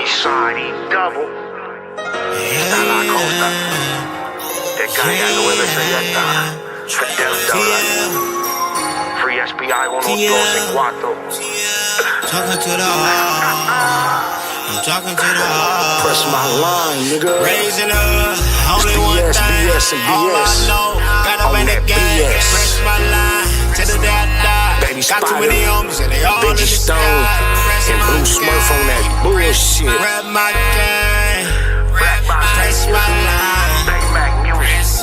Shiny double. Está la costa. Descargando MC Del dólar. Free SPI 1, 2, and 4. Talking to the heart. I'm talking to the heart. Press my line, nigga. Raising up, only one BS, thing. BS, and All I BS. know, gotta On bring the that game. BS. Press my line to the die. Baby Got too Spider, many homies and they all in the Benji sky. Stone, Press and my Blue Smurf on that bullshit. Rap my game. Press my line.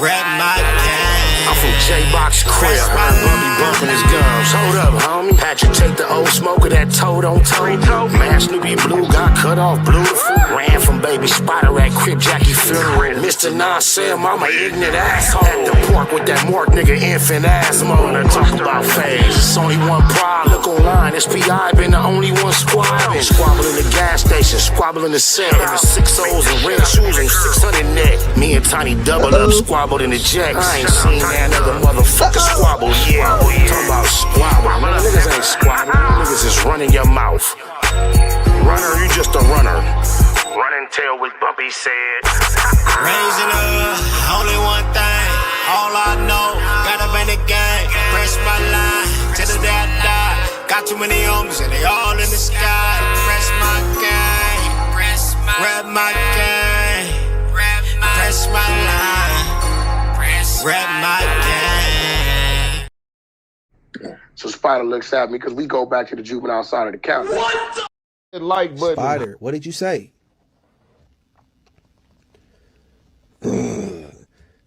Rap my game. I'm from J-Box crib, Bubby bumping his gums. Hold up, homie. Had you take the old smoker that toed on toe. Man, Snoopy Blue got cut off, blew the food. Ran from Baby Spider at Crip Jackie funeral. Mr. Nonsense, mama ignorant asshole. At the park with that Mark nigga infant asthma. When I talk about phase, it's only one problem. Look online, SPI been the only one squabbling. Squabble in the gas station, squabble in the set. In the 6 O's and red shoes and 600 neck. Me and Tiny double up, squabbled in the jacks. I ain't seen that other motherfucker squabble yet. Talk about squabble. Man, niggas ain't squabble. Niggas is running your mouth. Runner, you just a runner. Running tail with Bumpy said. Raising up, only one thing. All I know, gotta bring the game. Press my line to the die. Got too many homies and they all in the sky. Press my game. Rap my game. Press my line. Rap my game. So Spider looks at me because we go back to the juvenile side of the county. What the like button? Spider, what did you say?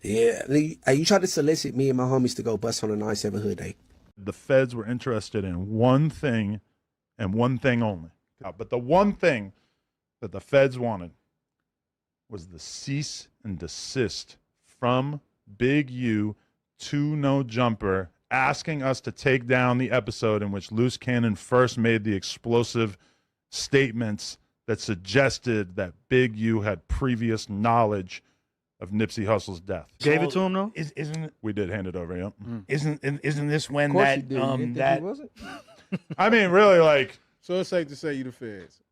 Yeah, you tried to solicit me and my homies to go bust on a 9/7 hood day. The feds were interested in one thing and one thing only. But the one thing that the feds wanted was the cease and desist from Big U to No Jumper, asking us to take down the episode in which Loose Cannon first made the explosive statements that suggested that Big U had previous knowledge of Nipsey Hussle's death. Gave it to him though? Isn't it? We did hand it over, yeah. Isn't this when Of course that you did. You didn't think that he wasn't? I mean, really, like, So it's safe to say you the feds.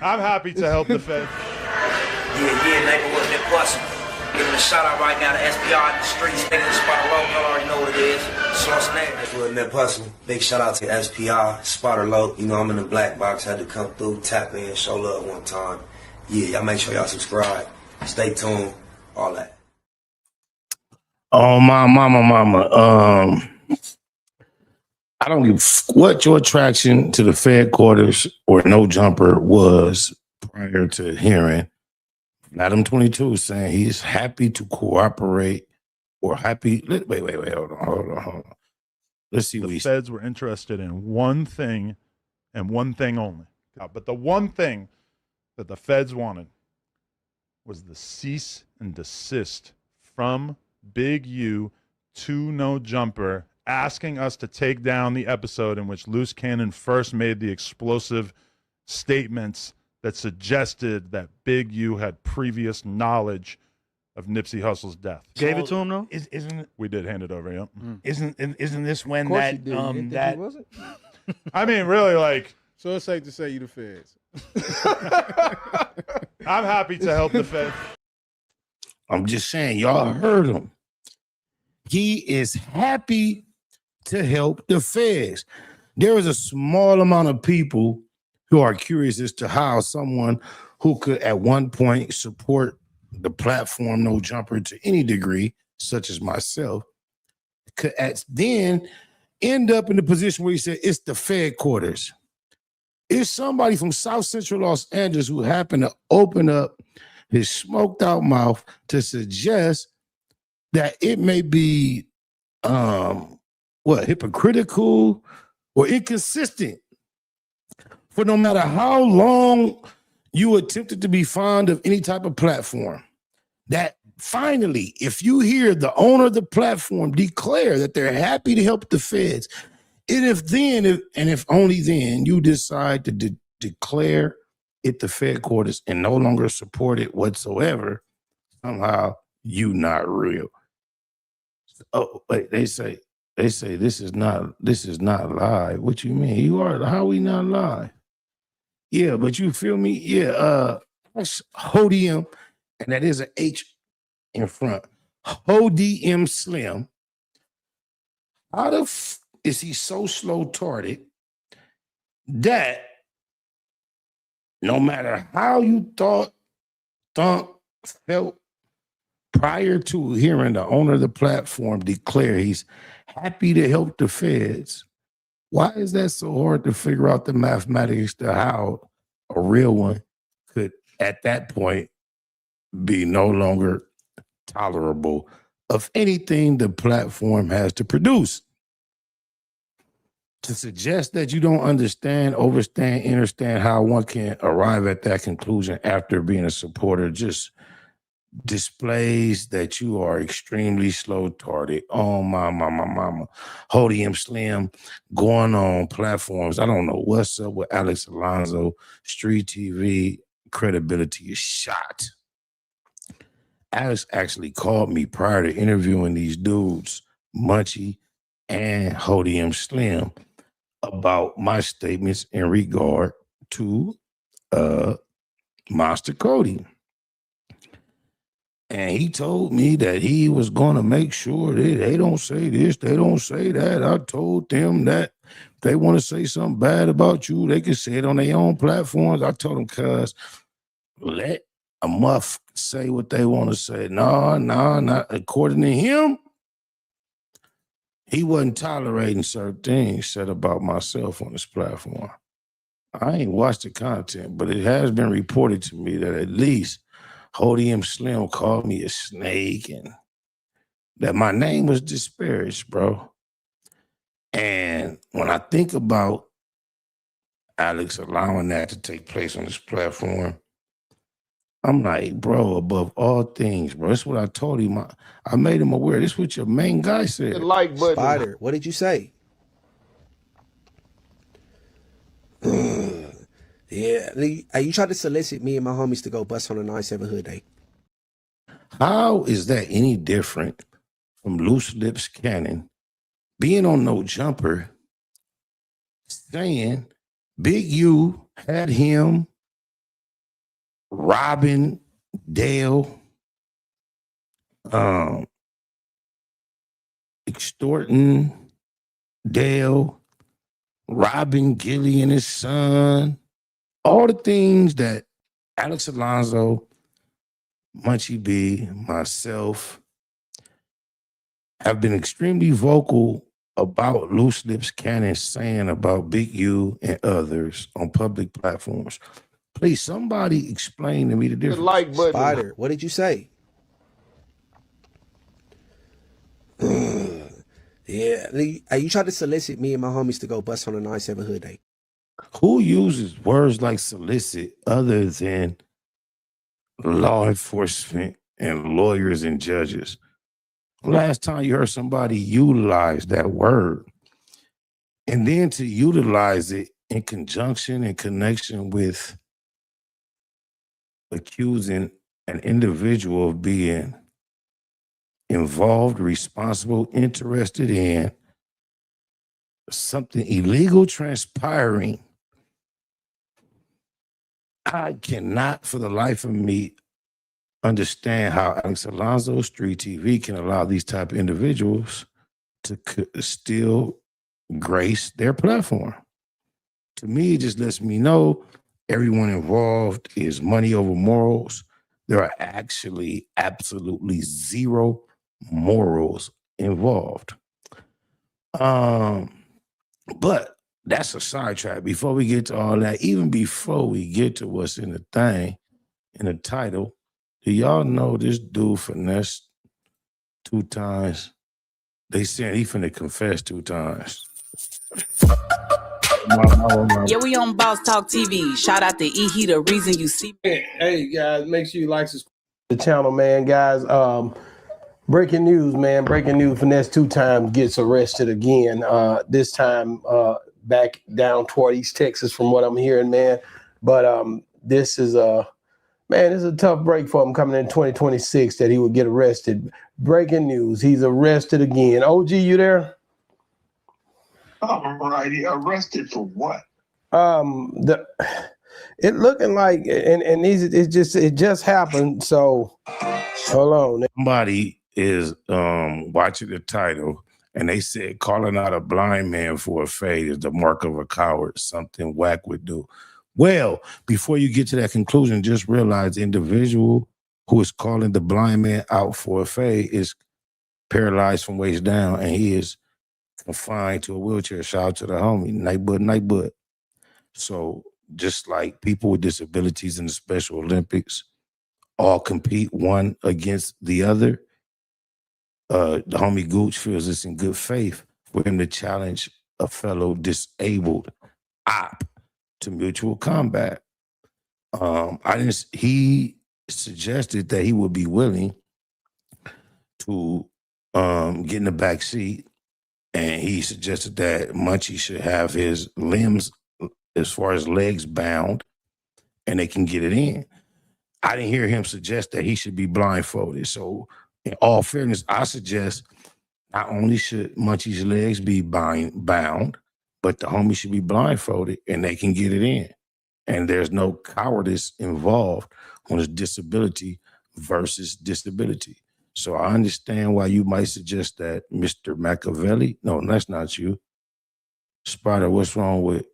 I'm happy to help the feds. Yeah, neighborhood Nip Bussin'. Giving a shout out right now to SPI in the streets, niggas Spot Low, y'all already know what it is. Source name. Neighborhood Nip Bussin'. Big shout out to SPI, Spotter Low. You know I'm in the black box, had to come through, tap in, show love one time. Yeah, y'all make sure y'all subscribe. Stay tuned, all that. Oh my mama. I don't give what your attraction to the Fed quarters or No Jumper was prior to hearing Madam 22 saying he's happy to cooperate or happy. Wait, hold on. Let's see what The he said. feds were interested in one thing and one thing only. But the one thing that the feds wanted was the cease and desist from Big U to No Jumper, asking us to take down the episode in which Loose Cannon first made the explosive statements that suggested that Big U had previous knowledge of Nipsey Hussle's death. Gave it to him though? isn't it? We did hand it over, yeah. Isn't this when Of course that you did. You didn't think that he wasn't? I mean, really, like, So it's safe to say you the feds. I'm happy to help the feds. I'm just saying, y'all heard him. He is happy to help the feds. There is a small amount of people who are curious as to how someone who could at one point support the platform No Jumper to any degree, such as myself, could then end up in the position where he said it's the Fed quarters. It's somebody from South Central Los Angeles who happened to open up his smoked out mouth to suggest that it may be hypocritical or inconsistent for no matter how long you attempted to be fond of any type of platform, that finally, if you hear the owner of the platform declare that they're happy to help the feds, and if only then you decide to declare it the Fed quarters and no longer support it whatsoever, somehow you not real. Oh, wait, they say They say this is not live. What you mean? You are, how we not live? Yeah, but you feel me? Yeah, that's Hodium, and that is an H in front. Hodium Slim. How the is he so slow-tarded that no matter how you thought, felt prior to hearing the owner of the platform declare he's happy to help the feds, why is that so hard to figure out the mathematics to how a real one could, at that point, be no longer tolerable of anything the platform has to produce? To suggest that you don't understand, understand how one can arrive at that conclusion after being a supporter just displays that you are extremely slow-tarded. Oh, my mama. Hodium Slim going on platforms. I don't know what's up with Alex Alonso. Street TV credibility is shot. Alex actually called me prior to interviewing these dudes, Munchie and Hodium Slim, about my statements in regard to Monster Cody. And he told me that he was going to make sure that they don't say this, they don't say that. I told them that if they want to say something bad about you, they can say it on their own platforms. I told them, cuz, let a muff say what they want to say. No, not according to him. He wasn't tolerating certain things said about myself on this platform. I ain't watched the content, but it has been reported to me that at least Hodium Slim called me a snake and that my name was disparaged, bro. And when I think about Alex allowing that to take place on this platform, I'm like, bro, above all things, bro. That's what I told him. I made him aware. This is what your main guy said. The like button. Spider, what did you say? Yeah, you tried to solicit me and my homies to go bust on a 9/7 hood day. How is that any different from Loose Lips Cannon being on No Jumper saying Big U had him robbing Dale, extorting Dale, robbing Gilly and his son, all the things that Alex Alonso, Munchie B, myself have been extremely vocal about Loose Lips Cannon saying about Big U and others on public platforms. Please, somebody explain to me the difference. The like button. Spider, what did you say? Yeah, you tried to solicit me and my homies to go bust on a 9/7 hood day. Who uses words like solicit other than law enforcement and lawyers and judges? Last time you heard somebody utilize that word, and then to utilize it in conjunction and connection with accusing an individual of being involved, responsible, interested in something illegal transpiring. I cannot for the life of me understand how Alex Alonso, Street TV can allow these type of individuals to still grace their platform. To me, it just lets me know everyone involved is money over morals. There are actually absolutely zero morals involved. But that's a sidetrack. Before we get to all that, even before we get to what's in the thing, in the title, do y'all know this dude finessed 2 times? They said he finna confess 2 times. Yeah, we on Boss Talk TV. Shout out to E. The reason you see. Hey guys, make sure you like the channel, man. Guys, breaking news, man. Breaking news. Finesse 2 times gets arrested again. This time back down toward East Texas, from what I'm hearing, man. But this is man, it's a tough break for him coming in 2026 that he would get arrested. Breaking news. He's arrested again. OG, you there? All righty. Arrested for what? It looking like, and these, it just happened. So hold on. Somebody is watching the title, and they said calling out a blind man for a fade is the mark of a coward, something whack would do. Well, before you get to that conclusion, just realize the individual who is calling the blind man out for a fade is paralyzed from waist down, and he is confined to a wheelchair. Shout out to the homie, Nightbud. So just like people with disabilities in the Special Olympics all compete one against the other, the homie Gooch feels it's in good faith for him to challenge a fellow disabled op to mutual combat. He suggested that he would be willing to get in the back seat, and he suggested that Munchie should have his limbs, as far as legs, bound, and they can get it in. I didn't hear him suggest that he should be blindfolded. So in all fairness, I suggest not only should Munchie's legs be bound, but the homie should be blindfolded and they can get it in. And there's no cowardice involved when it's disability versus disability. So I understand why you might suggest that, Mr. Machiavelli. No, that's not you. Spider, what's wrong with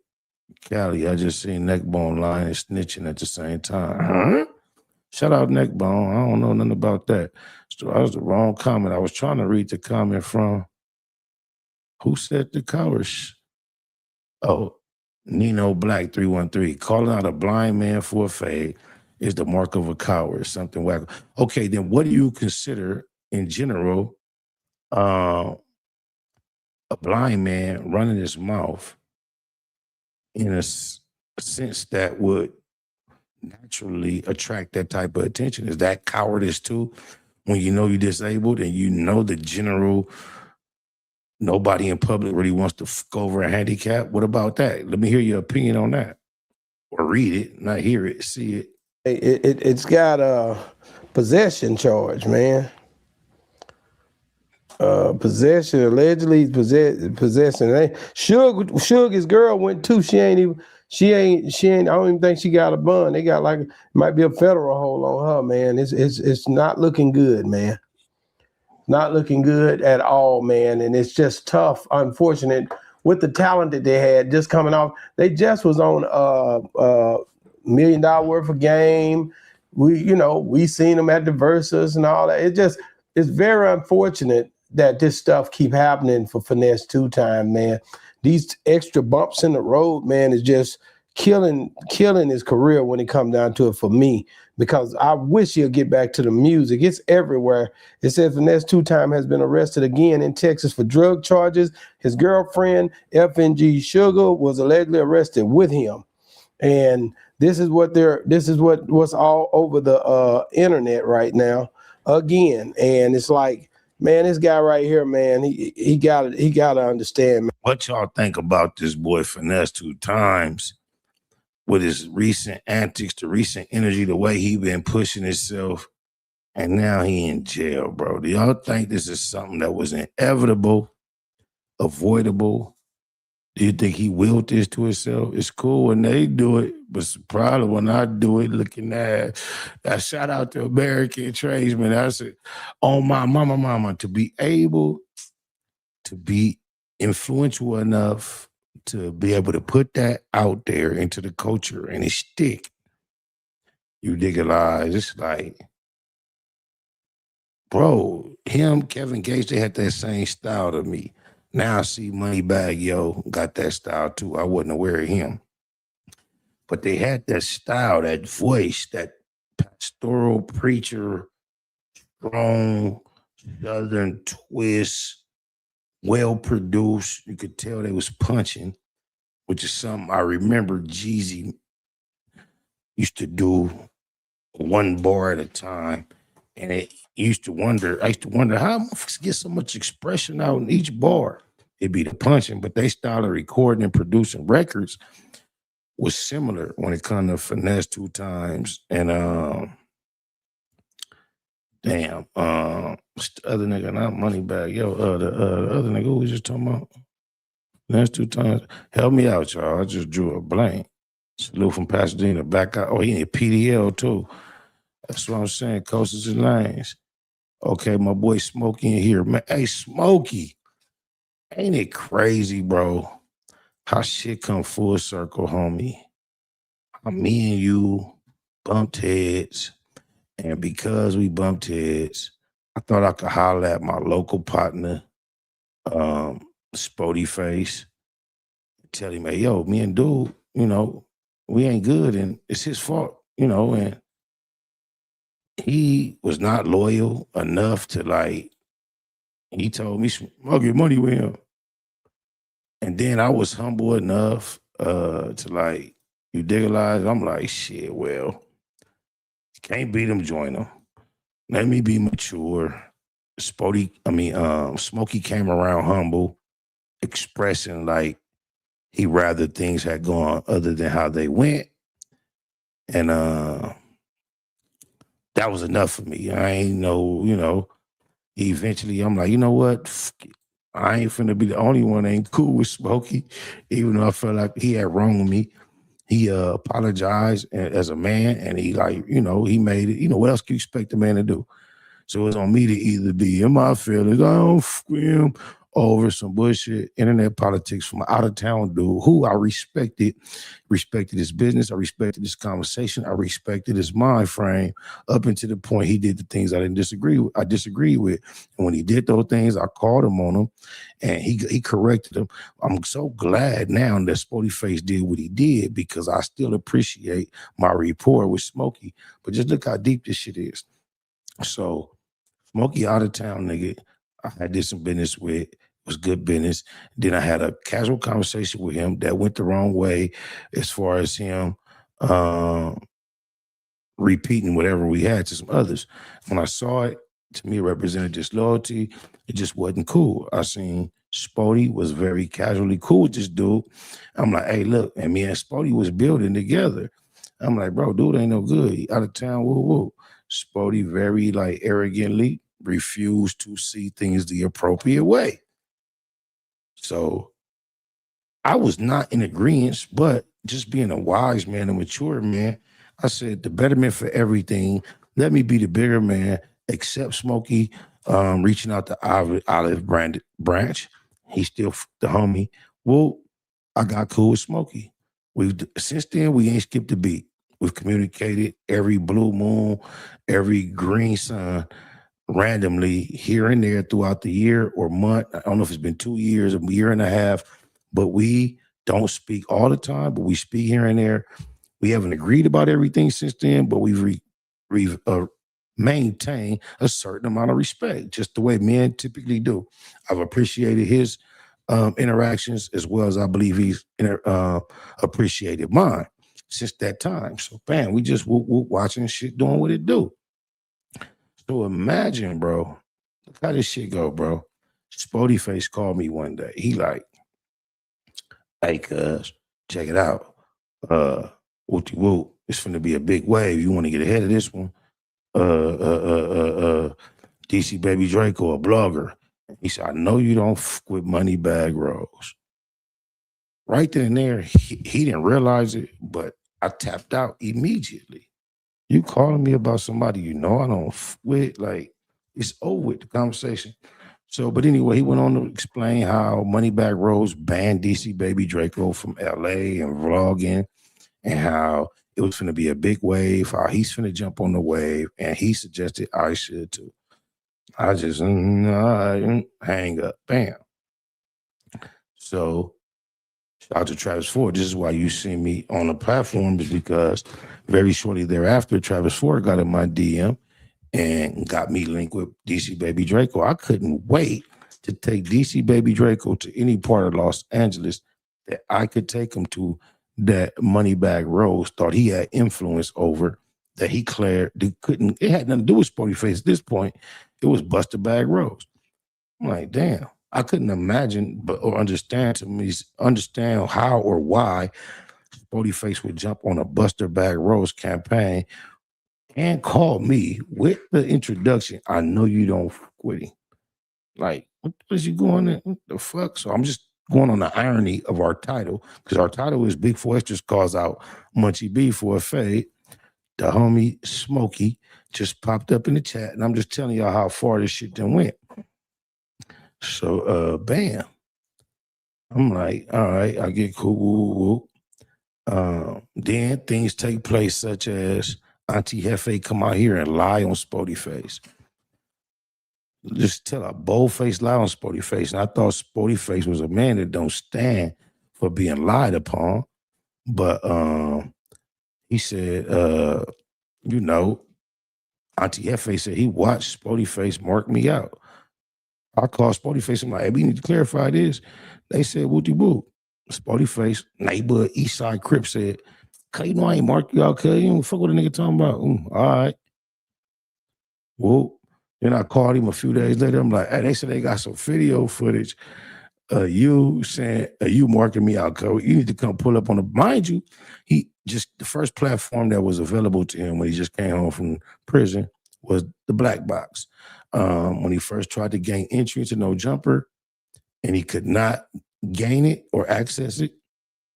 Callie? I just seen Neckbone lying and snitching at the same time. Huh? Shout out Neckbone. I don't know nothing about that. So that was the wrong comment. I was trying to read the comment from, who said the cowards? Oh, Nino Black 313. Calling out a blind man for a fade is the mark of a coward. Something whack. Okay, then what do you consider in general a blind man running his mouth in a sense that would naturally attract that type of attention? Is that cowardice too? When you know you're disabled and you know the general, nobody in public really wants to go over a handicap. What about that? Let me hear your opinion on that. Or read it, not hear it, see it. It's got a possession charge, man. Possession, allegedly possession. Suge, his girl went too. She ain't, I don't even think she got a bun. They got like, might be a federal hold on her, man. It's not looking good, man. Not looking good at all, man. And it's just tough, unfortunate, with the talent that they had just coming off. They just was on $1 million worth of game. We seen them at the Versus and all that. It's very unfortunate that this stuff keep happening for Finesse 2 Time, man. These extra bumps in the road, man, is just killing his career when it comes down to it for me, because I wish he'll get back to the music. It's everywhere. It says Finesse 2 Time has been arrested again in Texas for drug charges. His girlfriend, FNG Sugar, was allegedly arrested with him. And this is what's all over the internet right now again. And it's like, man, this guy right here, man, he got to understand, man. What y'all think about this boy Finesse 2 Times with his recent antics, the recent energy, the way he been pushing himself, and now he in jail, bro? Do y'all think this is something that was inevitable, avoidable? Do you think he willed this to himself? It's cool when they do it, but it's a problem when I do it. Looking at that, shout out to American tradesmen. I said, on my mama, to be able to be influential enough to be able to put that out there into the culture and it stick. You dig it, lies. It's like, bro, him, Kevin Gates, they had that same style to me. Now I see Moneybag Yo got that style too. I wasn't aware of him. But they had that style, that voice, that pastoral preacher, strong, southern twist, well-produced. You could tell they was punching, which is something I remember Jeezy used to do, one bar at a time. And I used to wonder how motherfuckers get so much expression out in each bar. It'd be the punching, but they style of recording and producing records was similar when it comes to Finesse 2 Times and what's the other nigga, not Moneybag Yo, the other nigga who was just talking about? Last 2 times. Help me out, y'all. I just drew a blank. Salute from Pasadena. Back out. Oh, he need PDL too. That's what I'm saying. Coasters and lanes. Okay, my boy Smokey in here. Man, hey, Smokey. Ain't it crazy, bro? How shit come full circle, homie. How me and you bumped heads. And because we bumped heads, I thought I could holler at my local partner, Spody Face, tell him, hey, yo, me and dude, we ain't good and it's his fault, and he was not loyal enough to he told me, I'll get money with him. And then I was humble enough to you digitalize. I'm like, shit, well, can't beat him, join him. Let me be mature. Smokey came around humble, expressing he rather things had gone other than how they went. And that was enough for me. I ain't eventually I'm like, you know what? I ain't finna be the only one that ain't cool with Smokey, even though I felt like he had wronged me. He apologized as a man, and he he made it. What else can you expect a man to do? So it's on me to either be in my feelings, I don't scream over some bullshit internet politics from an out-of-town dude who I respected his business, I respected his conversation, I respected his mind frame up until the point he did the things I disagreed with. And when he did those things, I called him on them, and he corrected him. I'm so glad now that Spody Face did what he did, because I still appreciate my rapport with Smokey. But just look how deep this shit is. So Smokey out of town nigga, I did some business with. It was good business. Then I had a casual conversation with him that went the wrong way as far as him repeating whatever we had to some others. When I saw it, to me, it represented disloyalty. It just wasn't cool. I seen Spody was very casually cool with this dude. I'm like, hey, look, and me and Spody was building together. I'm like, bro, dude ain't no good. He out of town, woo woo. Spody very arrogantly refused to see things the appropriate way. So I was not in agreement, but just being a wise man, a mature man, I said the betterment for everything. Let me be the bigger man. Accept Smokey reaching out to Olive Branch. He's still the homie. Well, I got cool with Smokey. Since then we ain't skipped a beat. We've communicated every blue moon, every green sun, randomly here and there throughout the year or month. I don't know if it's been 2 years, a year and a half, but we don't speak all the time, but we speak here and there. We haven't agreed about everything since then, but we've maintained a certain amount of respect, just the way men typically do. I've appreciated his interactions as well as I believe he's appreciated mine since that time. So bam, we just watching shit doing what it do. So imagine, bro, look how this shit go, bro. Spody Face called me one day. He like, hey, cuz, check it out. Wooty woo, it's finna be a big wave. You want to get ahead of this one? DC Baby Draco, a blogger. He said, I know you don't fuck with Moneybag Rose. Right then and there, he didn't realize it, but I tapped out immediately. You calling me about somebody I don't fuck with, it's over with the conversation. So, but anyway, he went on to explain how Moneybag Rose banned DC Baby Draco from LA and vlogging, and how it was finna be a big wave, how he's finna jump on the wave, and he suggested I should too. I just hang up, bam. So shout out to Travis Ford. This is why you see me on the platform, is because very shortly thereafter, Travis Ford got in my DM and got me linked with DC Baby Draco. I couldn't wait to take DC Baby Draco to any part of Los Angeles that I could take him to, that Moneybag Rose thought he had influence over, that he declared couldn't. It had nothing to do with Spody Face at this point. It was Buster Bag Rose. I'm like, damn. I couldn't imagine or understand how or why Spody Face would jump on a Buster Bag Rose campaign and call me with the introduction, I know you don't fuck with him. Like, what is you going in? What the fuck? So I'm just going on the irony of our title, because our title is Big Four Extras calls out Munchie B for a fade. The homie Smokey just popped up in the chat, and I'm just telling y'all how far this shit then went. So, bam. I'm like, all right, I get cool. Then things take place such as Auntie Hefe come out here and lie on Spody Face. Just tell a bold-faced lie on Spody Face. And I thought Spody Face was a man that don't stand for being lied upon. But he said, you know, Auntie Hefe said he watched Spody Face mark me out. I called Spody Face. I'm like, hey, we need to clarify this. They said, wooty woo. Spody Face, neighbor, Eastside Crip said, you know I ain't marked you out, cuz you don't fuck what a nigga talking about. All right. Well, then I called him a few days later. I'm like, hey, they said they got some video footage you saying, you marking me out, cuz you need to come pull up on the, mind you, he just, the first platform that was available to him when he just came home from prison was the BLACBOX. When he first tried to gain entry into No Jumper and he could not gain it or access it,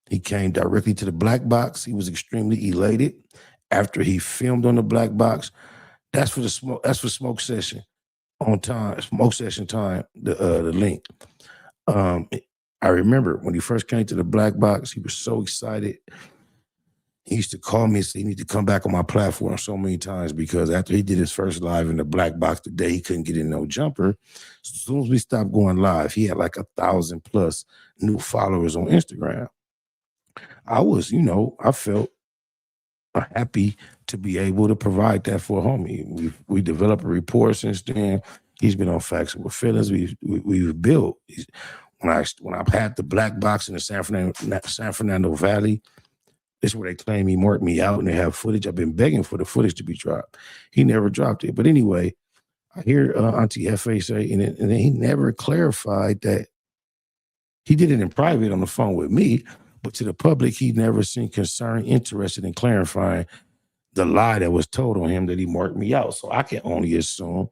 he came directly to the BLACBOX. He was extremely elated after he filmed on the BLACBOX. That's for the smoke. That's for smoke session on time. Smoke session time. The link. I remember when he first came to the BLACBOX, he was so excited. He used to call me and say, "You need to come back on my platform," so many times, because after he did his first live in the BLACBOX the day he couldn't get in No Jumper, as soon as we stopped going live, he had like 1,000+ new followers on Instagram. I was, I felt happy to be able to provide that for a homie. We developed a rapport since then. He's been on Facts with Feelings. We've built. When I had the BLACBOX in the San Fernando Valley, this is where they claim he marked me out and they have footage. I've been begging for the footage to be dropped. He never dropped it. But anyway, I hear Auntie Hefe say, and then he never clarified that he did it in private on the phone with me, but to the public, he never seemed concerned, interested in clarifying the lie that was told on him that he marked me out. So I can only assume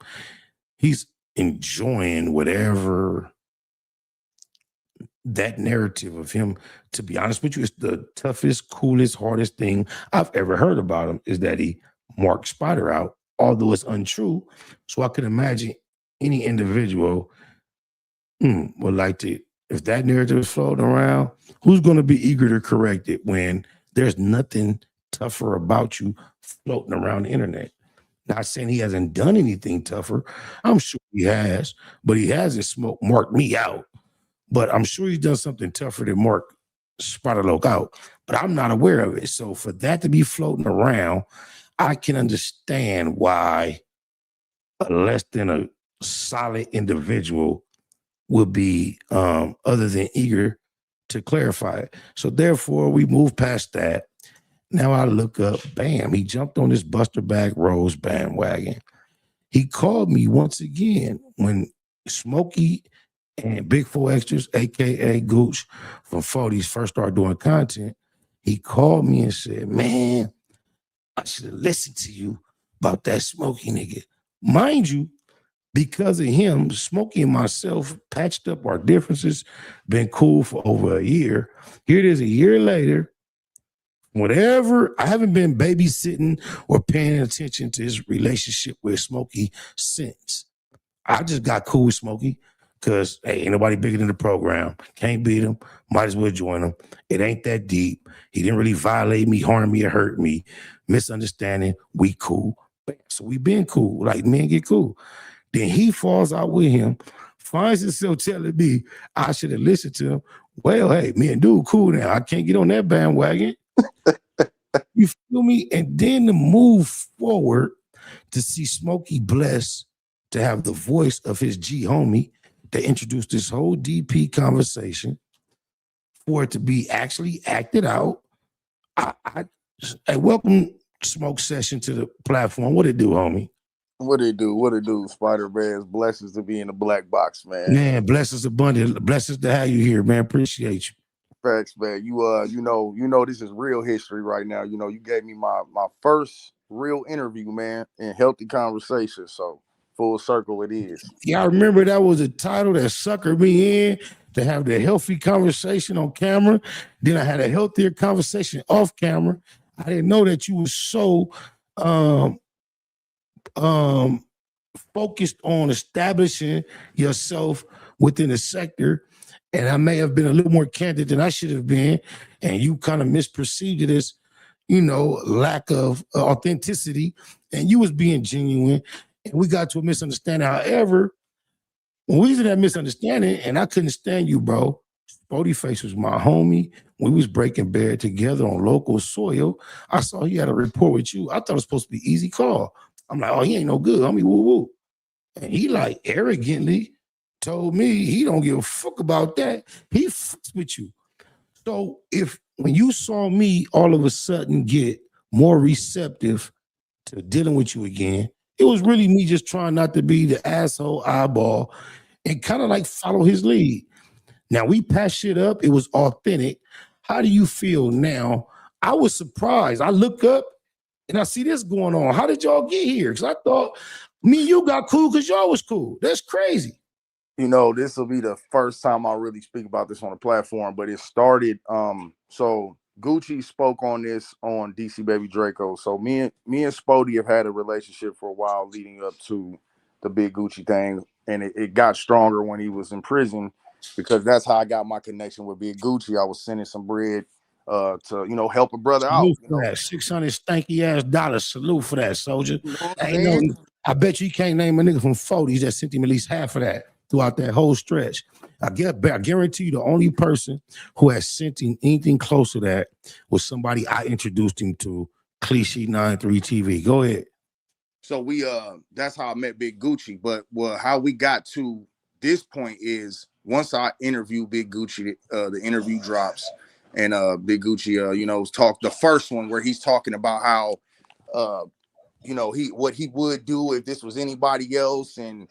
he's enjoying whatever that narrative of him. To be honest with you, it's the toughest, coolest, hardest thing I've ever heard about him is that he marked Spider out, although it's untrue. So I can imagine any individual would like to, if that narrative is floating around, who's going to be eager to correct it when there's nothing tougher about you floating around the internet? Not saying he hasn't done anything tougher. I'm sure he has, but he hasn't marked me out. But I'm sure he's done something tougher than mark Spider-Loc out. But I'm not aware of it. So for that to be floating around, I can understand why a less than a solid individual would be other than eager to clarify it. So therefore, we move past that. Now I look up, bam, he jumped on this Buster Bag Rose bandwagon. He called me once again when Smokey and Big Four Extras, a.k.a. Gooch from 40s, first started doing content. He called me and said, man, I should have listened to you about that Smokey nigga. Mind you, because of him, Smokey and myself patched up our differences, been cool for over a year. Here it is a year later. Whatever, I haven't been babysitting or paying attention to his relationship with Smokey since. I just got cool with Smokey because, hey, ain't nobody bigger than the program. Can't beat him. Might as well join him. It ain't that deep. He didn't really violate me, harm me, or hurt me. Misunderstanding, we cool. So we been cool. Like, men get cool. Then he falls out with him, finds himself telling me I should have listened to him. Well, hey, me and dude cool now. I can't get on that bandwagon. You feel me? And then to move forward to see Smokey blessed to have the voice of his G homie that introduced this whole DP conversation, for it to be actually acted out. Hey, welcome Smoke Session to the platform. What it do, homie? What it do, Spider-Man's blessings to be in the BLACBOX, man. Man, blessings abundant. Blessings to have you here, man. Appreciate you. Facts, man. You know this is real history right now. You know, you gave me my first real interview, man, in healthy conversation. So full circle it is. Yeah, I remember that was a title that suckered me in. to have the healthy conversation on camera. Then I had a healthier conversation off camera. I didn't know that you were so focused on establishing yourself within the sector. And I may have been a little more candid than I should have been. And you kind of misperceived it as, lack of authenticity. And you was being genuine. And we got to a misunderstanding. However, when we was in that misunderstanding, and I couldn't stand you, bro. Spody Face was my homie. We was breaking bread together on local soil. I saw he had a report with you. I thought it was supposed to be easy call. I'm like, oh, he ain't no good. Homie, woo woo. And he like arrogantly told me he don't give a fuck about that. He fucks with you. So when you saw me all of a sudden get more receptive to dealing with you again, it was really me just trying not to be the asshole eyeball and kind of like follow his lead. Now we patched shit up. It was authentic. How do you feel now? I was surprised. I look up and I see this going on. How did y'all get here? Because I thought me and you got cool because y'all was cool. That's crazy. This will be the first time I really speak about this on the platform, but it started. So Gucci spoke on this on DC Baby Draco. So me and Spody have had a relationship for a while leading up to the big Gucci thing, and it got stronger when he was in prison because that's how I got my connection with Big Gucci. I was sending some bread to help a brother out. For that $600 stanky ass dollars. Salute for that, soldier. Ain't I bet you can't name a nigga from 40s that sent him at least half of that throughout that whole stretch. I guarantee you the only person who has sent him anything close to that was somebody I introduced him to, Cliche 93 TV. Go ahead. So that's how I met Big Gucci. But how we got to this point is once I interview Big Gucci, the interview drops, and Big Gucci, talk the first one where he's talking about how, what he would do if this was anybody else, and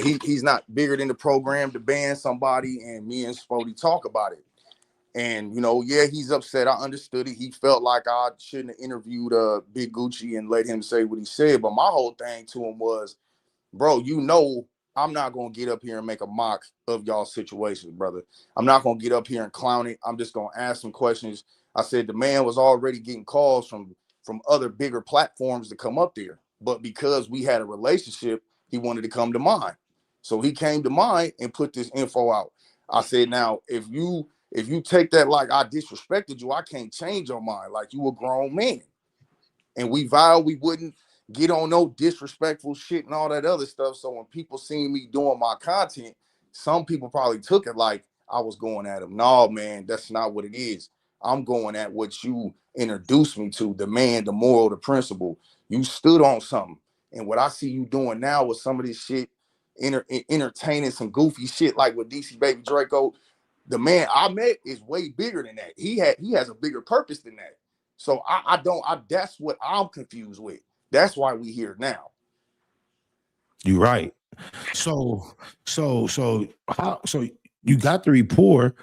he's not bigger than the program to ban somebody. And me and Spody talk about it, and he's upset. I understood it. He felt like I shouldn't have interviewed Big Gucci and let him say what he said. But my whole thing to him was, bro, I'm not gonna get up here and make a mock of y'all situations, brother. I'm not gonna get up here and clown it. I'm just gonna ask some questions. I said the man was already getting calls from other bigger platforms to come up there, but because we had a relationship, he wanted to come to mine. So he came to mine and put this info out. I said, now, if you take that like I disrespected you, I can't change your mind. Like, you a grown man. And we vowed we wouldn't get on no disrespectful shit and all that other stuff. So when people seen me doing my content, some people probably took it like I was going at them. No, man, that's not what it is. I'm going at what you introduced me to, the man, the moral, the principle. You stood on something. And what I see you doing now with some of this shit, entertaining some goofy shit like with DC Baby Draco, the man I met is way bigger than that. He has a bigger purpose than that. So that's what I'm confused with. That's why we here now. You're right. So you got the rapport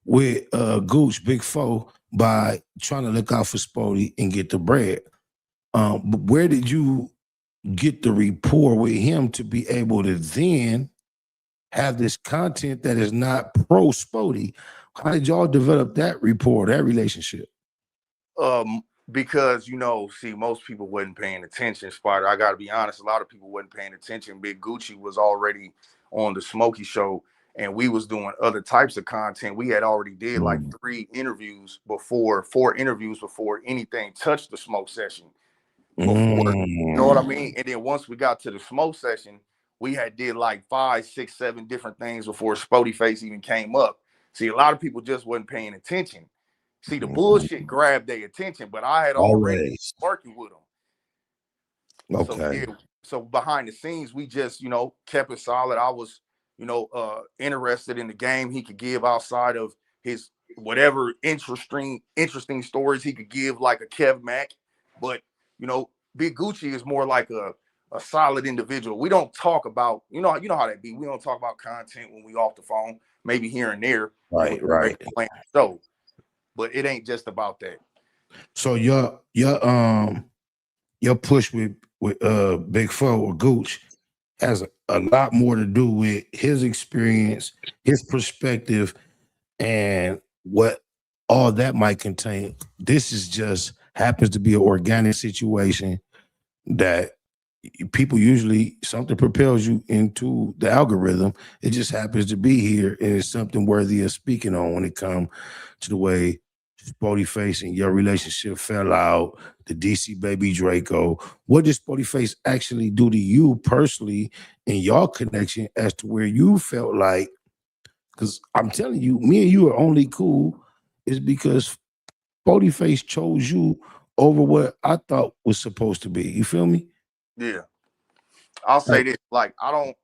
with Gooch Big Foe by trying to look out for Spody and get the bread. But where did you get the rapport with him to be able to then have this content that is not pro Spody? How did y'all develop that rapport, that relationship? Because most people wasn't paying attention, Spider. I gotta be honest, a lot of people wasn't paying attention. Big Gucci was already on the Smokey Show, and we was doing other types of content. We had already did like 4 interviews before anything touched the smoke session. You know what I mean? And then once we got to the smoke session, we had did like 5, 6, 7 different things before Spody Face even came up. See, a lot of people just wasn't paying attention. See, the bullshit grabbed their attention, but I had already been working with them. Okay. So behind the scenes, we just, kept it solid. I was, interested in the game he could give outside of his whatever interesting stories he could give, like a Kev Mack. But, Big Gucci is more like a solid individual. We don't talk about, you know how that be. We don't talk about content when we off the phone, maybe here and there. Right. So. But it ain't just about that. So your push with Big Foe or Gooch, has a lot more to do with his experience, his perspective, and what all that might contain. This is just happens to be an organic situation that people usually something propels you into the algorithm. It just happens to be here, and it's something worthy of speaking on when it comes to the way Spotty Face and your relationship fell out, the DC Baby Draco. What did Spotty Face actually do to you personally in your connection as to where you felt like? Because I'm telling you, me and you are only cool is because Spotty Face chose you over what I thought was supposed to be. You feel me? Yeah. I'll say this, like, I don't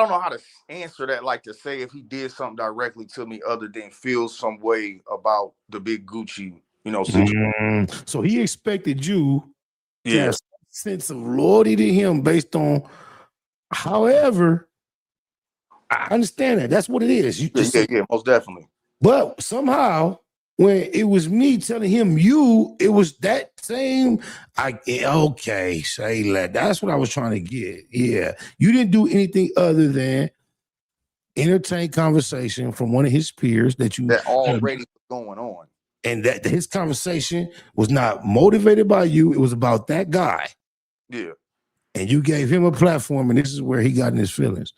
know how to answer that, like to say if he did something directly to me other than feel some way about the big Gucci, situation. So he expected you to Yeah. have some sense of loyalty to him based on, however, I understand that. That's what it is. You just Yeah, most definitely. But somehow, when it was me telling him it was that same. Okay, say that. That's what I was trying to get. Yeah, you didn't do anything other than entertain conversation from one of his peers that already was going on, and that his conversation was not motivated by you. It was about that guy. Yeah, and you gave him a platform, and this is where he got in his feelings.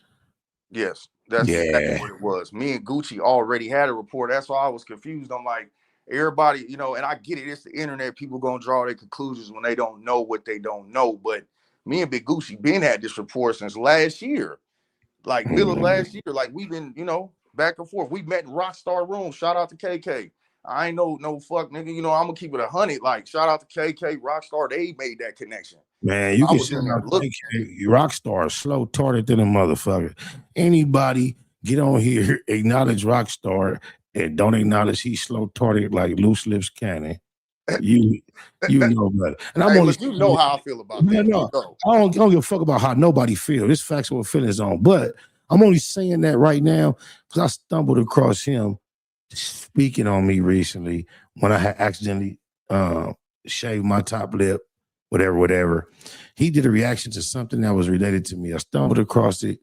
Yes, that's exactly what it was. Me and Gucci already had a report. That's why I was confused. I'm like, everybody, and I get it. It's the internet. People gonna draw their conclusions when they don't know what they don't know. But me and Big Gucci been had this report since last year, like middle of last year. Like we've been, back and forth. We met in Rockstar Room. Shout out to KK. I ain't no fuck nigga. I'm gonna keep it 100. Like shout out to KK, Rockstar. They made that connection. Man, you can shout out Rockstar, slow tarded than a motherfucker. Anybody get on here, acknowledge Rockstar, and don't acknowledge he's slow tarded like Loose Lips Cannon. You know better. And I'm only you know how I feel about that. No, I don't give a fuck about how nobody feels. This facts what feelings on. But I'm only saying that right now because I stumbled across him speaking on me recently when I had accidentally shaved my top lip. Whatever. He did a reaction to something that was related to me. I stumbled across it,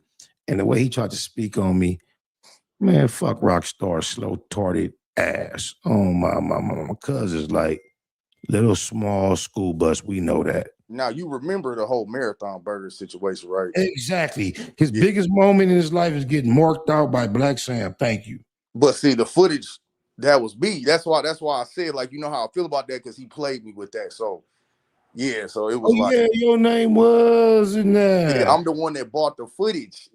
and the way he tried to speak on me, man, fuck Rockstar, slow tarded ass. Oh my cousin's like little small school bus. We know that. Now you remember the whole Marathon Burger situation, right? Exactly. His biggest moment in his life is getting marked out by Black Sam. Thank you. But see, the footage that was me. That's why I said, like, you know how I feel about that because he played me with that. So. Yeah, so it was yeah, your name was in there. Yeah, I'm the one that bought the footage.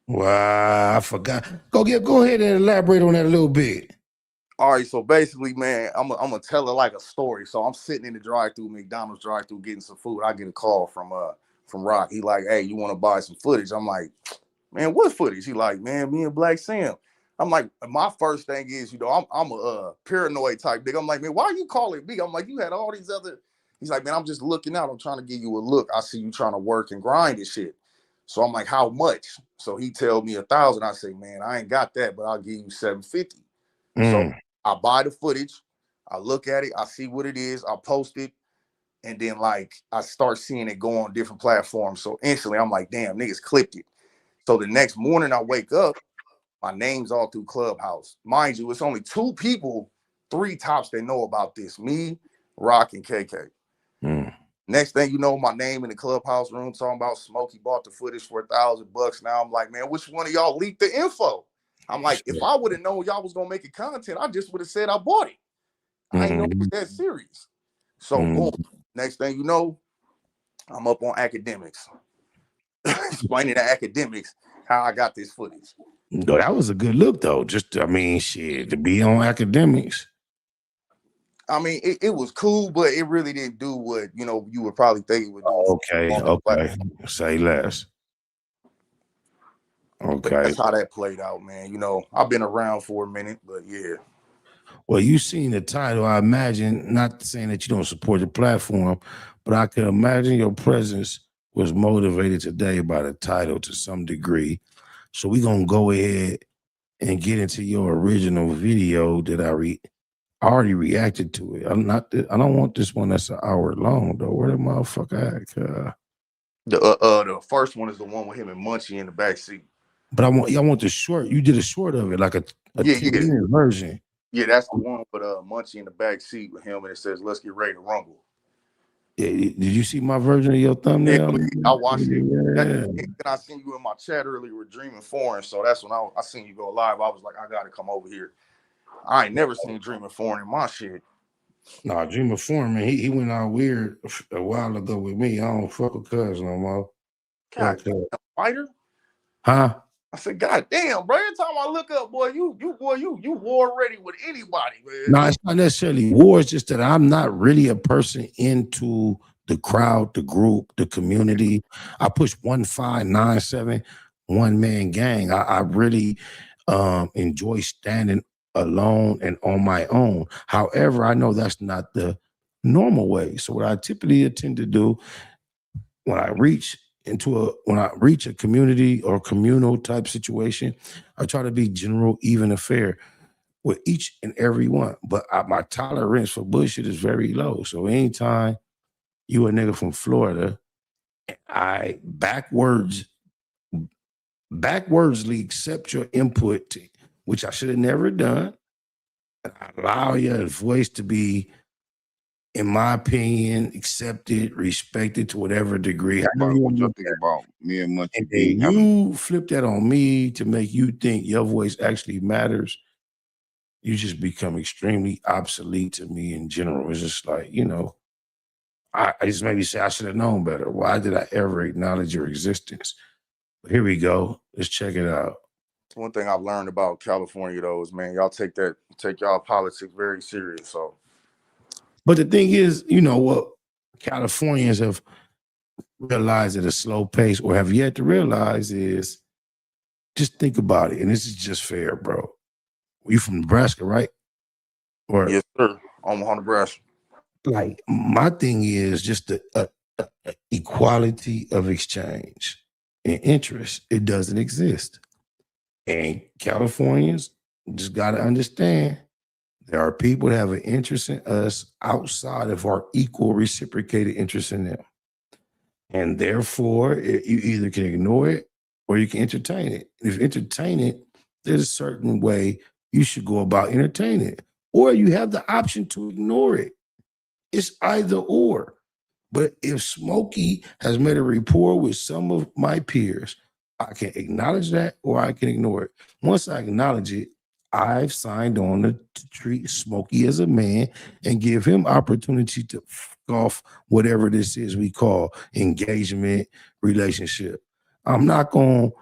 Wow, I forgot. Go ahead and elaborate on that a little bit. All right, so basically, man, I'm gonna tell it like a story. So I'm sitting in the drive-through, McDonald's drive-through, getting some food. I get a call from Rock. He like, hey, you want to buy some footage? I'm like, man, what footage? He like, man, me and Black Sam. I'm like, my first thing is, I'm a paranoid type nigga. I'm like, man, why are you calling me? I'm like, you had all these other. He's like, man, I'm just looking out. I'm trying to give you a look. I see you trying to work and grind and shit. So I'm like, how much? So he tell me 1,000. I say, man, I ain't got that, but I'll give you 750. So I buy the footage. I look at it. I see what it is. I post it. And then like, I start seeing it go on different platforms. So instantly I'm like, damn, niggas clipped it. So the next morning I wake up. My name's all through Clubhouse. Mind you, it's only 2 people, 3 tops that know about this. Me, Rock, and KK. Next thing you know, my name in the Clubhouse room talking about Smokey bought the footage for $1,000. Now I'm like, man, which one of y'all leaked the info? I'm like, if I would have known y'all was going to make it content, I just would have said I bought it. I ain't know it was that serious. So boom, next thing you know, I'm up on academics. Explaining to academics how I got this footage. No, that was a good look, though. Shit, to be on academics. I mean, it was cool, but it really didn't do what, you would probably think it would do. Okay. Say less. Okay. That's how that played out, man. I've been around for a minute, but yeah. Well, you seen the title, I imagine, not saying that you don't support the platform, but I can imagine your presence was motivated today by the title to some degree. So we're going to go ahead and get into your original video that I already reacted to it. I don't want this one that's an hour long though. Where the motherfucker at? The first one is the one with him and Munchie in the backseat. But I want the short. You did a short of it, like a 10-minute version. Yeah, that's the one with Munchie in the backseat with him, and it says, "Let's get ready to rumble." Yeah, did you see my version of your thumbnail? Yeah, I watched it. Yeah. Then I seen you in my chat earlier with Dreaming Foreign, so that's when I seen you go live. I was like, I gotta come over here. I ain't never seen Dreaming Foreign in my shit. Nah, Dreamer Foreign, man, he went out weird a while ago with me. I don't fuck with Cuz no more. God, fighter? Huh? I said, God damn, bro. Every time I look up, boy, you war ready with anybody, man. No, it's not necessarily war. It's just that I'm not really a person into the crowd, the group, the community. I push 1597, one man gang. I really enjoy standing alone and on my own. However, I know that's not the normal way. So what I typically tend to do when I reach a community or communal type situation, I try to be general, even and fair with each and every one. But my tolerance for bullshit is very low. So anytime you a nigga from Florida, I backwardsly accept your input, which I should have never done. And I allow your voice to be, in my opinion, accepted, respected to whatever degree. I know what y'all think about me and Munchie. And then you flip that on me to make you think your voice actually matters. You just become extremely obsolete to me in general. It's just like, I just maybe say I should have known better. Why did I ever acknowledge your existence? But here we go. Let's check it out. One thing I've learned about California though is, man, y'all take y'all politics very serious. So, but the thing is, what Californians have realized at a slow pace or have yet to realize is, just think about it. And this is just fair, bro. You from Nebraska, right? Or yes, sir. Omaha, Nebraska. Like, my thing is just the equality of exchange and interest. It doesn't exist. And Californians just got to understand there are people that have an interest in us outside of our equal reciprocated interest in them. And therefore, you either can ignore it or you can entertain it. If you entertain it, there's a certain way you should go about entertaining it. Or you have the option to ignore it. It's either or. But if Smokey has made a rapport with some of my peers, I can acknowledge that or I can ignore it. Once I acknowledge it, I've signed on to treat Smokey as a man and give him opportunity to fuck off whatever this is we call engagement, relationship. I'm not going to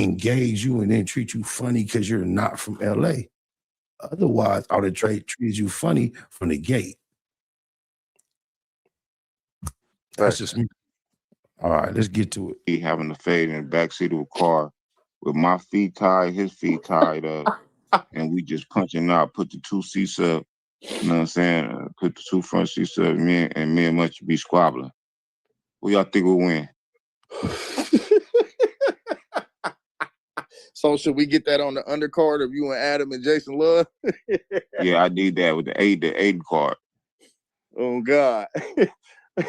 engage you and then treat you funny because you're not from LA. Otherwise, I would have treated you funny from the gate. That's just me. All right, let's get to it. He having the fade in the backseat of a car with my feet tied, his feet tied up, and we just punching out, put the two seats up, you know what I'm saying? Put the two front seats up, me and Munchie be squabbling. Who y'all think will win? So should we get that on the undercard of you and Adam and Jason Love? Yeah, I need that with the Aiden card. Oh God.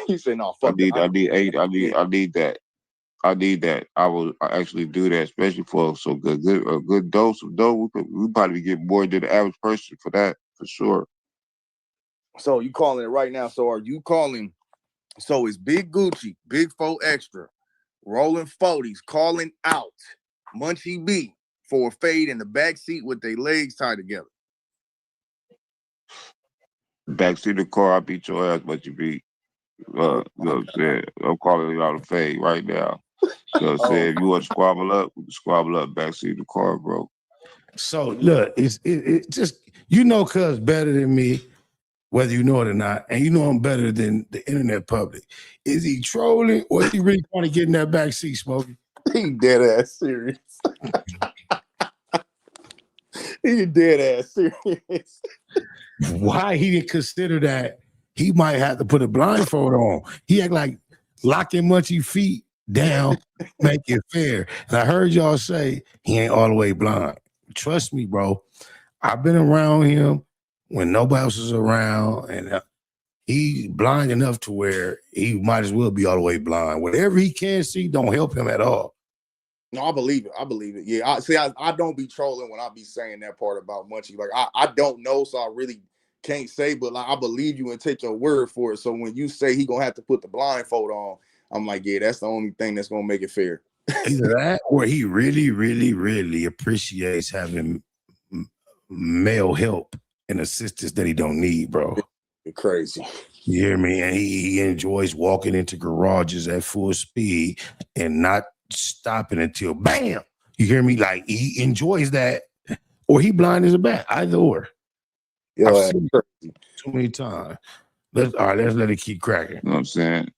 You say no, fuck I need that. I need that. I will actually do that, especially for a good dose of dough. We probably get more than the average person for that, for sure. So you calling it right now. So are you calling? So it's Big Gucci, Big 4 Extra, Rolling 40s, calling out Munchie B for a fade in the backseat with their legs tied together. Backseat of the car, I beat your ass, but you beat. I'm calling y'all a fade right now. So say if you want to squabble up, we can squabble up backseat of the car, bro. So look, it's just, cuz better than me, whether you know it or not, and I'm better than the internet public. Is he trolling or is he really trying to get in that backseat, Smokey? He dead ass serious. He dead ass serious. Why he didn't consider that he might have to put a blindfold on? He act like locking Munchie feet down, make it fair. And I heard y'all say he ain't all the way blind. Trust me, bro. I've been around him when nobody else is around, and he blind enough to where he might as well be all the way blind. Whatever he can see don't help him at all. No, I believe it. I believe it. Yeah, I don't be trolling when I be saying that part about Munchie. Like I don't know, so I really can't say, but like I believe you and take your word for it. So when you say he gonna have to put the blindfold on, I'm like, yeah, that's the only thing that's gonna make it fair. Either that or he really, really, really appreciates having male help and assistance that he don't need, bro. You're crazy. You hear me? And he enjoys walking into garages at full speed and not stopping until bam. You hear me? Like he enjoys that, or he blind as a bat. Either or. Yo, I've seen it too many times. Let's let it keep cracking. You know what I'm saying?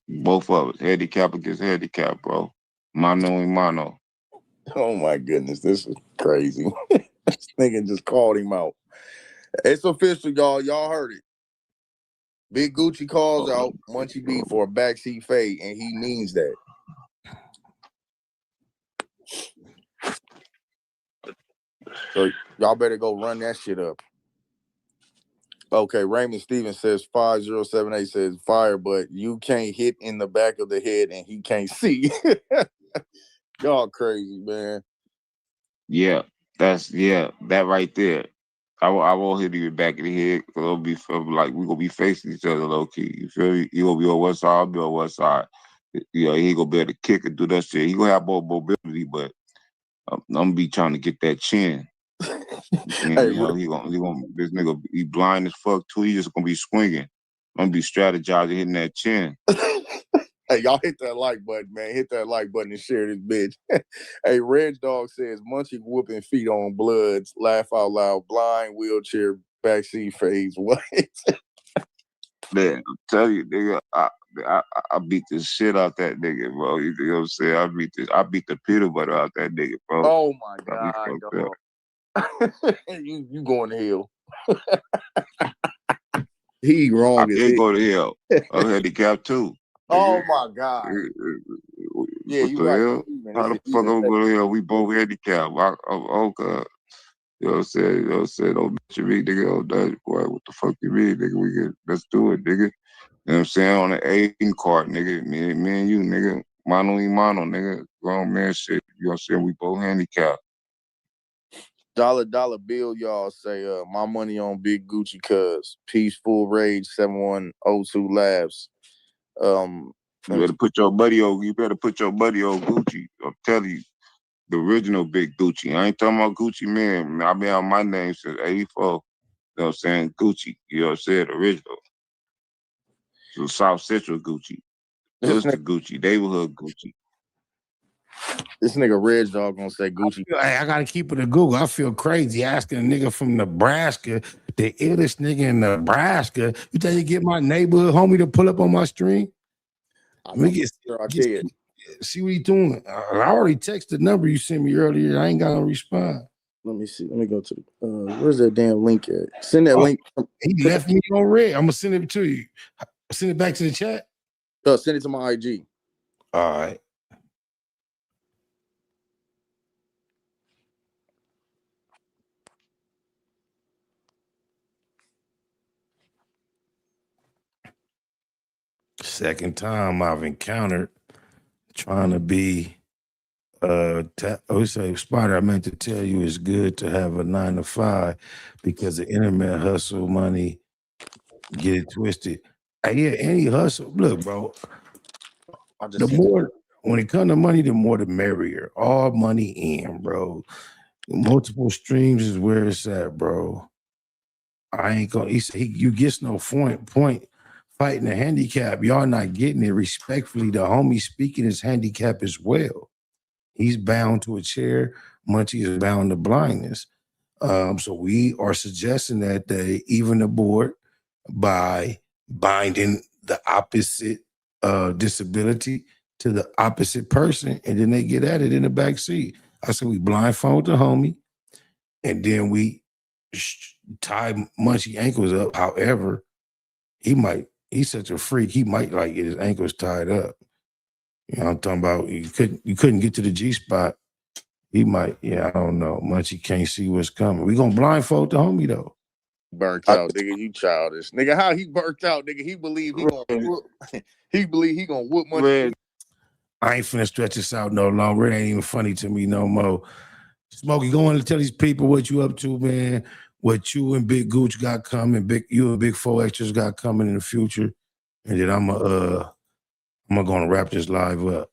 Both of us, handicap against handicap, bro. Mano y mano. Oh my goodness, this is crazy. This nigga just called him out. It's official, y'all. Y'all heard it. Big Gucci calls out Munchie B for a backseat fade, and he means that. So y'all better go run that shit up. Okay, Raymond Stevens says 5078 says fire, but you can't hit in the back of the head and he can't see. Y'all crazy, man. Yeah, that right there. I won't hit you in the back of the head because it'll be like we gonna be facing each other low key. You feel me? You gonna be on one side, I'll be on one side. You know, he gonna be able to kick and do that shit. He gonna have more mobility, but I'm gonna be trying to get that chin. And, Hey, you know, he gonna this nigga he blind as fuck too. He just gonna be swinging. I'm gonna be strategizing hitting that chin. Hey, y'all hit that like button, man. Hit that like button and share this bitch. Hey, Red Dog says Munchie whooping feet on bloods, laugh out loud, blind, wheelchair, backseat phase. What? Man, I'm telling you, nigga, I beat the shit out that nigga, bro. You know what I'm saying? I beat the peanut butter out that nigga, bro. Oh my god, dog. You going to hell. He wrong. I can't go to hell. I'm handicapped too. Oh my god. Yeah, what you the right. hell? How the fuck I'm going to hell? We both handicapped. Oh god. You know what I'm saying? You know what I'm saying? Don't mention me, nigga. Oh, that boy, what the fuck you mean, nigga? Let's do it, nigga. You know what I'm saying? On the 18 card, nigga. Me and you, nigga. Mano y mano, nigga. Grown man shit. You know what I'm saying? We both handicapped. Dollar bill, y'all say my money on Big Gucci cuz Peaceful Rage 7102 Labs. You better put your buddy on Gucci. I'm telling you. The original Big Gucci. I ain't talking about Gucci man. I've been on my name since 84. You know what I'm saying? Gucci. You know what I'm saying? Original. So South Central Gucci. Hood Gucci. Neighborhood Gucci. This nigga Red Dog gonna say Gucci. I gotta keep it a Google. I feel crazy asking a nigga from Nebraska, the illest nigga in Nebraska. You think you get my neighborhood homie to pull up on my stream? See what he doing. I already texted the number you sent me earlier. I ain't got no response. Let me see. Let me go to where's that damn link at? Send that link. He left me on red. I'm gonna send it to you. Send it back to the chat. Send it to my IG. All right. Second time I've encountered trying to be say Spider, I meant to tell you it's good to have a 9 to 5 because the internet hustle money get it twisted. Yeah, any hustle. Look, bro. The more when it comes to money, the more the merrier. All money in, bro. Multiple streams is where it's at, bro. I ain't gonna. You gets no point fighting a handicap. Y'all not getting it. Respectfully, the homie speaking his handicap as well. He's bound to a chair. Munchie is bound to blindness. So we are suggesting that they even the board by binding the opposite disability to the opposite person, and then they get at it in the back seat. I said we blindfold the homie, and then we tie Munchie ankles up. However, he's such a freak, he might like get his ankles tied up. You know what I'm talking about? You couldn't get to the G spot. He might, I don't know. Munchie can't see what's coming. We gonna blindfold the homie though. Burnt out, nigga. You childish, nigga. How he burnt out, nigga? He believe he gonna whoop. He believe he gonna whoop Munchie. I ain't finna stretch this out no longer. It ain't even funny to me no more. Smokey, go on and tell these people what you up to, man. What you and Big Gooch got coming. You and Big 4 Extras got coming in the future. And then I'm gonna wrap this live up.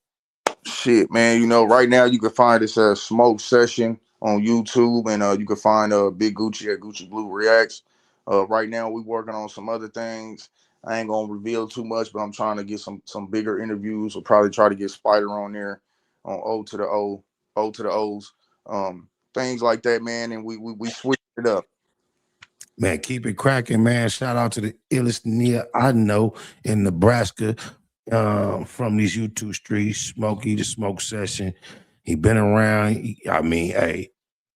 Shit, man. You know, right now you can find this Smoke Session on YouTube, and you can find Big Gucci at Gucci Blue Reacts. Right now we working on some other things. I ain't gonna reveal too much, but I'm trying to get some bigger interviews. We'll probably try to get Spider on there on O to the O's, things like that, man. And we switch it up. Man, keep it cracking, man. Shout out to the illest nigga I know in Nebraska from these YouTube streets. Smokey, the Smoke Session. He been around.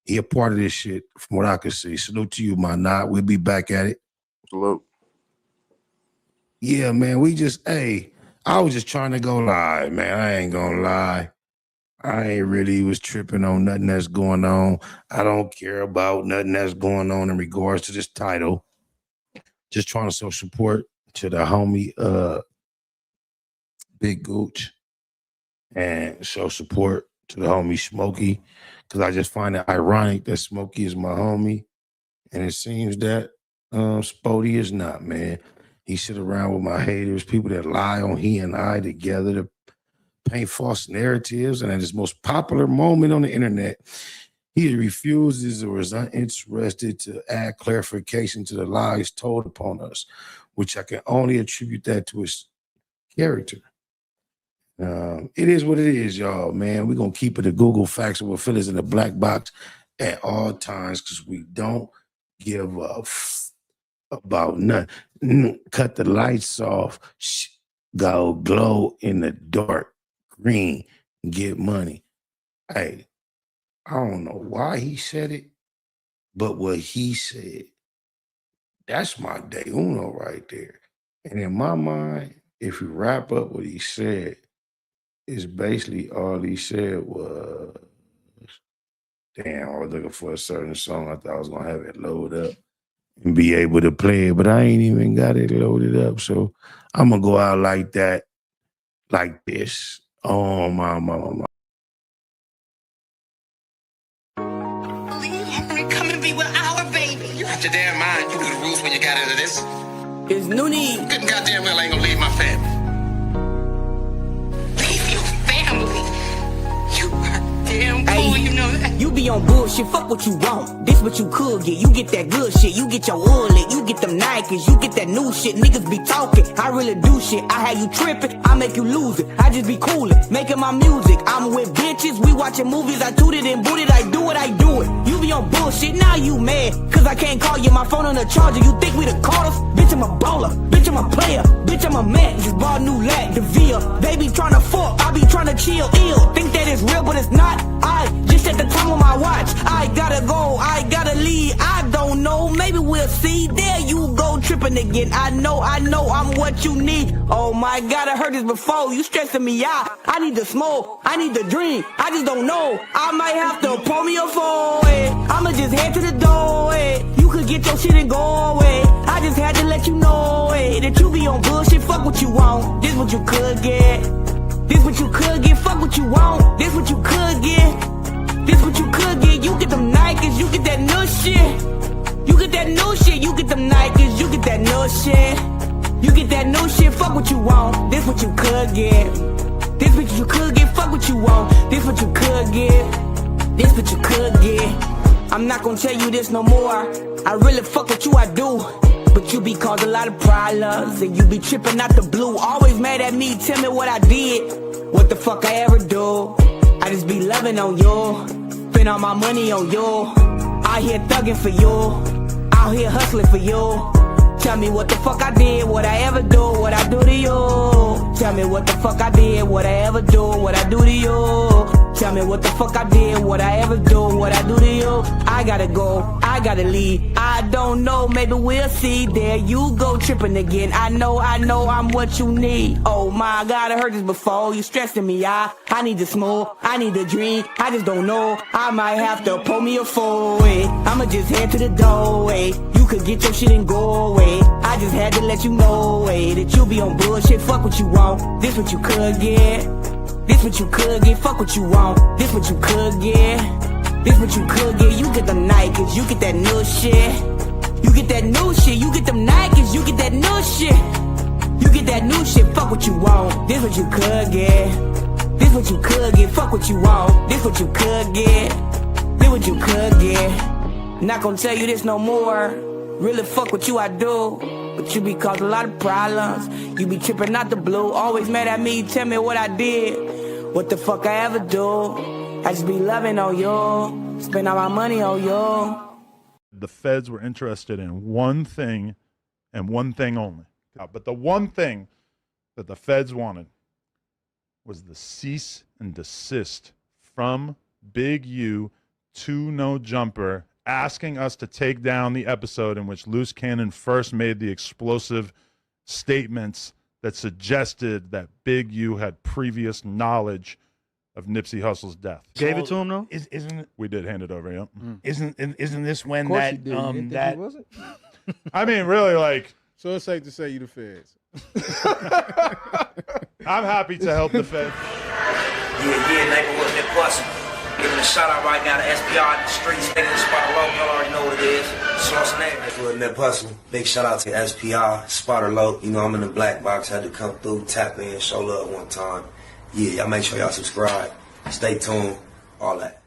He a part of this shit from what I can see. Salute to you, my knot. We'll be back at it. Salute. Yeah, man, I was just trying to go live, man. I ain't gonna lie. I ain't really was tripping on nothing that's going on. I don't care about nothing that's going on in regards to this title. Just trying to show support to the homie Big Gooch and show support to the homie Smokey, because I just find it ironic that Smokey is my homie, and it seems that Spody is not, man. He sit around with my haters, people that lie on he and I together to paint false narratives, and at his most popular moment on the internet, he refuses or is uninterested to add clarification to the lies told upon us, which I can only attribute that to his character. It is what it is, y'all, man. We're going to keep it a Google Facts, and we'll fill this in the black box at all times because we don't give a about nothing. Cut the lights off, go glow in the dark, green, get money. Hey, I don't know why he said it, but what he said, that's my day uno right there. And in my mind, if you wrap up what he said, it's basically all he said was, damn, I was looking for a certain song. I thought I was going to have it load up and be able to play it, but I ain't even got it loaded up. So I'm going to go out like that, like this. Oh, my. Come and be with our baby. You got your damn mind. You knew the rules when you got into this. It's Noonie. Good and goddamn well I ain't gonna leave my family. Leave your family? You goddamn fool, you know that? You be on bullshit, fuck what you want. This what you could get. You get that good shit. You get your wallet. You get them Nikes. You get that new shit. Niggas be talking. I really do shit. I have you tripping. I make you lose it. I just be coolin', making my music. I'm with bitches. We watching movies. I tooted and booted. I do it. You be on bullshit. Now you mad. Cause I can't call you. My phone on the charger. You think we the Carters? Bitch, I'm a bowler. Bitch, I'm a player. Bitch, I'm a man. Just bought a new lat. The Via. They be tryna fuck. I be tryna chill ill. Think that it's real, but it's not. I just at the time of my watch. I gotta go, I gotta leave. I don't know, maybe we'll see. There you go, tripping again. I know I'm what you need. Oh my God, I heard this before. You stressing me out. I need to smoke, I need to drink. I just don't know. I might have to pull me a phone. I'ma just head to the door. You could get your shit and go away. I just had to let you know that you be on bullshit. Fuck what you want. This what you could get. This what you could get. Fuck what you want. This what you could get. This what you could get. You get them Nikes, you get that new shit. You get that new shit. You get them Nikes, you get that new shit. You get that new shit. Fuck what you want. This what you could get. This what you could get. Fuck what you want. This what you could get. This what you could get. I'm not gonna tell you this no more. I really fuck with you, I do. But you be causing a lot of problems, and you be tripping out the blue. Always mad at me, tell me what I did. What the fuck I ever do? I just be loving on you, spend all my money on you. Out here thugging for you, out here hustling for you. Tell me what the fuck I did, what I ever do, what I do to you. Tell me what the fuck I did, what I ever do, what I do to you. Tell me what the fuck I did, what I ever do, what I do to you. I gotta go, I gotta leave. I don't know, maybe we'll see. There you go, tripping again. I know I'm what you need. Oh my God, I heard this before. You stressing me out. I need to smoke, I need to drink. I just don't know. I might have to pull me a phone. I'ma just head to the door. You could nigga, get your shit and go away. I just had to let you know, that you be on bullshit. Fuck what you want, this what you could get. This what you could get, fuck what you want. This what you could get. This what you could get. You get them Nikes, you get that new shit. You get that new shit, you get them Nikes, you get that new shit. You get that new shit, fuck what you want. This what you could get. This what you could get, fuck what you want. This what you could get. This what you could get. Not gonna tell you this no more. Really fuck with you, I do. But you be causing a lot of problems. You be tripping out the blue. Always mad at me, tell me what I did. What the fuck I ever do. I just be loving on you. Spend all my money on you. The feds were interested in one thing and one thing only. But the one thing that the feds wanted was the cease and desist from Big U to No Jumper, asking us to take down the episode in which Loose Cannon first made the explosive statements that suggested that Big U had previous knowledge of Nipsey Hussle's death. Gave it to him though? Isn't we did hand it over, yeah. Isn't this when that that wasn't? I mean, really, like. So it's safe to say you the feds. I'm happy to help the feds. Yeah, neighborhood Nip Bussin'. Giving a shout out right now to SPR in the streets. Niggas in Spot Low, y'all already know what it is. Source name. Neighborhood Nip Bussin'. Big shout out to SPR, Spotter Low. You know I'm in the black box. Had to come through, tap in, show love one time. Yeah, y'all make sure y'all subscribe. Stay tuned. All that.